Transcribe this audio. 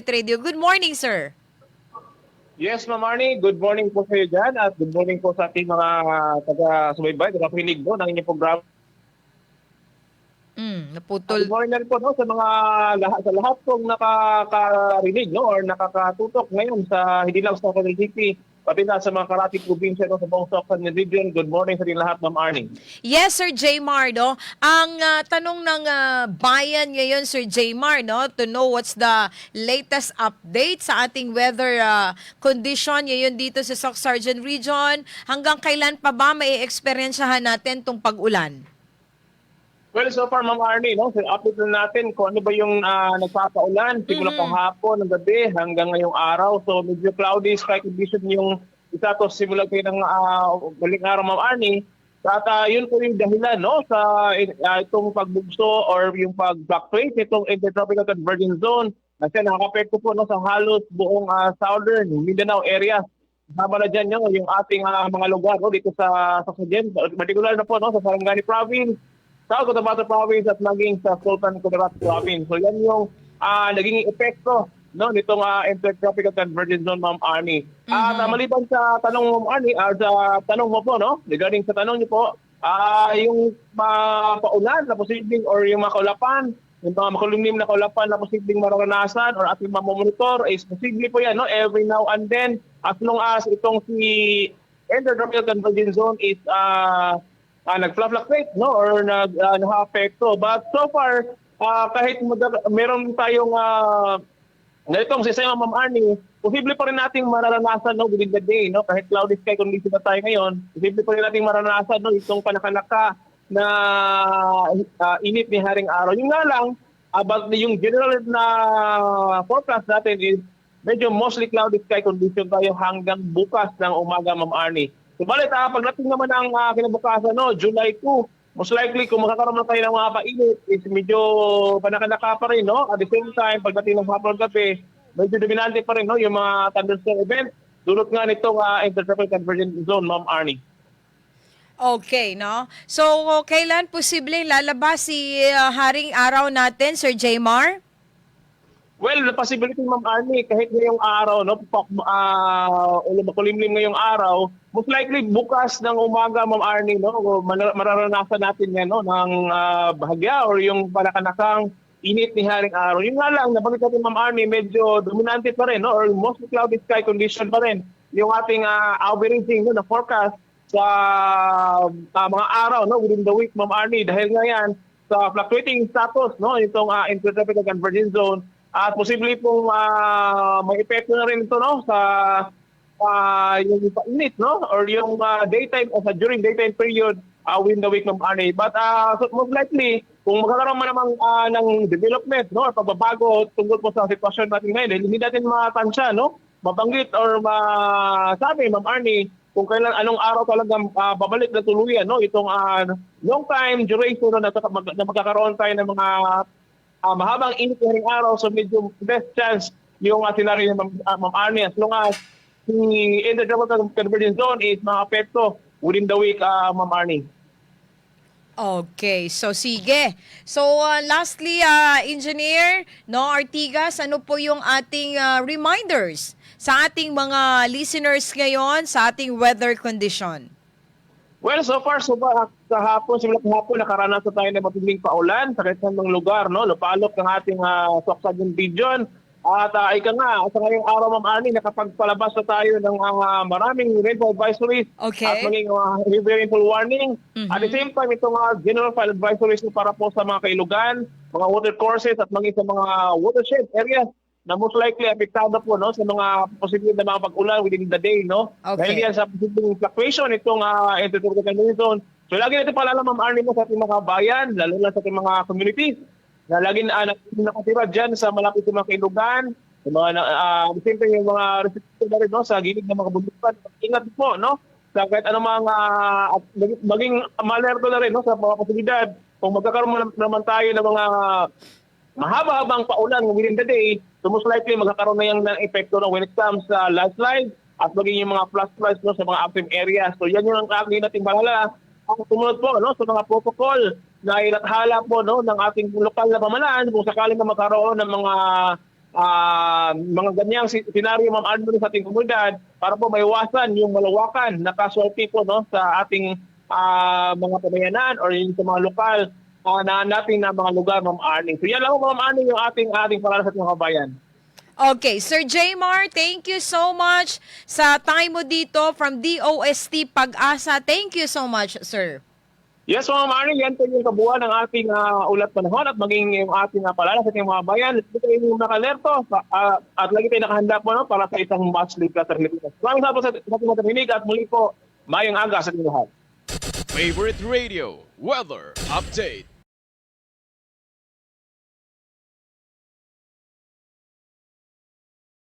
Pirate Radio. Good morning, sir. Yes, Ma'am Arnie. Good morning po sa iyo dyan at good morning po sa ating mga taga-subaybay, taga-pinig no, ng inyong programa. Good Naputol. morning na rin po no, sa lahat pong nakakarinig no, or nakakatutok ngayon sa hindi lang sa Quezon City, pati na sa mga karating probinsya no, sa buong Southern Region. Good morning sa ating lahat, Ma'am Arnie. Yes, Sir Jmar, no? Ang tanong ng bayan ngayon, Sir Jmar, no? To know what's the latest update sa ating weather condition ngayon dito sa Soc Sargent Region. Hanggang kailan pa ba may experiencehan natin tong pag-ulan? Well, so far, Ma'am Arnie, no, so update na natin kung ano ba yung nagpapaulan. Simula kahapon, ng gabi, hanggang ngayong araw. So, medyo cloudy sky condition yung isa to simula kayo ng galing araw, Ma'am Arnie. At yun po yung dahilan no, sa itong pagbugso or yung pag-fluctuate itong intertropical convergence zone. Kasi nakaka-apekto po no, sa halos buong southern Mindanao area. Kasama na dyan yung ating mga lugar no, dito sa Sargent. Particular na po no, sa Sarangani Province, sa Cotabato Province at maging sa Sultan Kudarat Province. So yan yung naging epekto no, nitong intertropical convergence zone, Ma'am Arnie. At maliban sa tanong, Ma'am Arnie, sa tanong mo po, no, regarding sa tanong niyo po, yung paulan na posibleng or yung mga kaulapan, yung mga makulimlim na kaulapan na posibleng mararanasan or ating mamomonitor, is posible po yan no, every now and then, as long as itong si intertropical convergence zone is nag-fluctuate no, or nag-apekto. But so far, kahit meron tayong ganitong sistema, Ma'am Arnie, posible pa rin nating mararanasan no, within the day. No? Kahit cloudy sky condition na tayo ngayon, posible pa rin nating mararanasan no, itong panakanaka na init ni Haring Araw. Yung nga lang, about yung general na forecast natin is medyo mostly cloudy sky condition tayo hanggang bukas ng umaga, Ma'am Arnie. Subalit, pagdating naman ng kinabukasan, no, July 2, most likely kung makakaroon na tayo ng mga painit, is medyo panakanaka pa rin. No? At the same time, pagdating ng hapon gabi, medyo dominante pa rin no, yung mga thunderstorm event. Dulot nga nitong intertropical convergence zone, Ma'am Arnie. Okay, no? So, kailan posible lalabas si Haring Araw natin, Sir Jmar? Well, the possibility, Ma'am Arnie, kahit ngayong araw, no, makulimlim ngayong araw, most likely bukas ng umaga, Ma'am Arnie, no, mararanasan natin yan, no, ng bahagya or yung panakanakang init ni Haring Araw. Yung nga lang, nabanggit natin, Ma'am Arnie, medyo dominante pa rin, no, or mostly cloudy sky condition pa rin yung ating averaging no, na forecast sa mga araw no, within the week, Ma'am Arnie. Dahil nga yan, sa fluctuating status, no, itong intertropical convergence zone, at posible pong may epekto na rin ito no sa yung init no or yung daytime o during daytime period within the week, Ma'am Arnie. But so most likely kung magkakaroon man namang ng development no or pagbabago tungkol po sa sitwasyon natin ngayon, hindi natin matansya no mabanggit or masabi, Ma'am Arnie, kung kailan anong araw talagang babalik na tuluyan no itong long time duration no, na magkakaroon tayo ng mga mahabang init na ring araw, so medyo best chance yung scenario ng Ma'am Arnie as long as the intertropical convergence zone is mga-apekto within the week, Ma'am Arnie. Okay, so sige. So lastly, Engineer Artigas, ano po yung ating reminders sa ating mga listeners ngayon sa ating weather condition? Well, so far, simula kahapon, nakaranas na tayo ng matinding paulan sa kahit ng lugar, no? Lupalop ng ating Soc Sargent Region. At ika nga, sa ngayong araw, Ma'am Arnie, nakapagpalabas na tayo ng maraming rainfall advisories at maging heavy rainfall warning. At the same time, itong general file advisories para po sa mga kailugan, mga water courses at maging sa mga watershed areas na most likely apektado po no sa mga posibleng na mga pag-ulan within the day, no? Dahil yan sa posibleng fluctuation itong intertropical convergence zone. So lagi natin paalala, Ma'am Arnie, mo sa ating mga bayan, lalo na sa ating mga communities, na lagi nakatira dyan sa malapit sa mga kailugan, yung mga siyempre yung mga restricted na rin no, sa gilid ng mga bundukan. Ingat po, no? Sa kahit anong mga maging malerto na rin no, sa mga posibilidad. Kung magkakaroon naman tayo ng mga mahaba-habang paulan within the day, so most likely magkakaroon na yung epekto no, when it comes sa landslide at maging yung mga flash floods no, sa mga active areas. So yan yung ang kagawin nating balala. Ang tumunod po no, sa mga protocol na ilathala po no, ng ating lokal na pamalaan kung sakaling na magkaroon ng mga mga ganyang senaryo, Ma'am Arnie, sa ating komunidad para po maiwasan yung malawakan na casualty po, no, sa ating mga pamayanan or yung sa mga lokal na natin na mga lugar, Ma'am Arnie. So yan lang, Ma'am Arnie, yung ating paalala sa ating kabayan. Okay, Sir Jmar, thank you so much sa time mo dito from DOST Pag-asa. Thank you so much, sir. Yes, Ma'am Arnie, yan po yung kabuuan ng ating ulat panahon at maging yung ating paalala sa ating mga bayan. Ito kayo yung nakalerto at lagi tayo nakahanda po, no, para sa isang match league sa Pilipinas. Maraming salamat po sa ating mataminig at muli po, mayang aga sa ating lahat. Favorite Radio Weather Update.